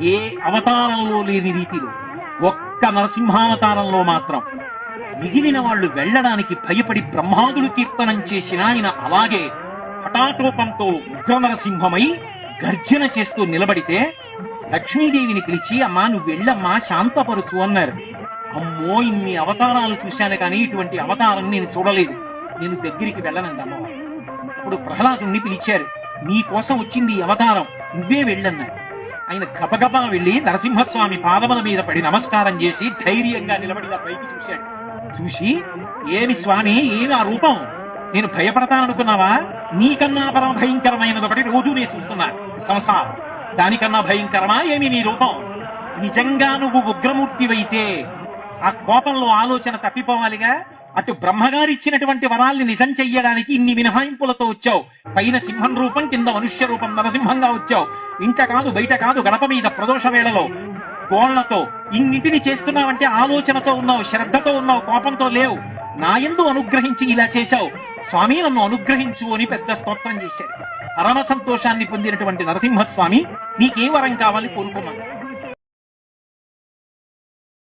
ఏ అవతారంలో లేని రీతిలో ఒక్క నరసింహావతారంలో మాత్రం మిగిలిన వాళ్ళు వెళ్ళడానికి భయపడి బ్రహ్మాదులు కీర్తనం చేసిన ఆయన అలాగే హఠాటోపంతో ఉగ్ర నరసింహమై గర్జన చేస్తూ నిలబడితే లక్ష్మీదేవిని పిలిచి అమ్మా నువ్వు వెళ్ళమ్మా శాంతపరుచు అన్నారు. అమ్మో ఇన్ని అవతారాలు చూశాను కానీ ఇటువంటి అవతారం నేను చూడలేదు, నేను దగ్గరికి వెళ్ళనండి అమ్మవారు. అప్పుడు ప్రహ్లాదుణ్ణి పిలిచారు, నీ కోసం వచ్చింది ఈ అవతారం, నువ్వే వెళ్ళన్నారు. ఆయన గబగబా వెళ్లి నరసింహస్వామి పాదముల మీద పడి నమస్కారం చేసి ధైర్యంగా నిలబడి పైకి చూశాడు. చూసి ఏమి స్వామి ఏమి ఆ రూపం, నేను భయపడతాననుకున్నావా? నీకన్నా పరమ భయంకరమైనది ఒకటి రోజు నేను చూస్తున్నా సంసారం, దానికన్నా భయంకరమా ఏమి నీ రూపం? నిజంగా నువ్వు ఉగ్రమూర్తివైతే ఆ కోపంలో ఆలోచన తప్పిపోవాలిగా. అటు బ్రహ్మగారిచ్చినటువంటి వరాల్ని నిజం చెయ్యడానికి ఇన్ని మినహాయింపులతో వచ్చావు. పైన సింహం రూపం, కింద మనుష్య రూపం నరసింహంగా వచ్చావు. ఇంట కాదు బయట కాదు గడప మీద ప్రదోష వేళలో గోళ్లతో ఇన్నింటిని చేస్తున్నావంటే ఆలోచనతో ఉన్నావు, శ్రద్ధతో ఉన్నావు, కోపంతో లేవు. నా యందు అనుగ్రహించి ఇలా చేశావు స్వామి, నన్ను అనుగ్రహించు అని పెద్ద స్తోత్రం చేశాడు. పరమ సంతోషాన్ని పొందినటువంటి నరసింహస్వామి నీకే వరం కావాలి కోరుకోమని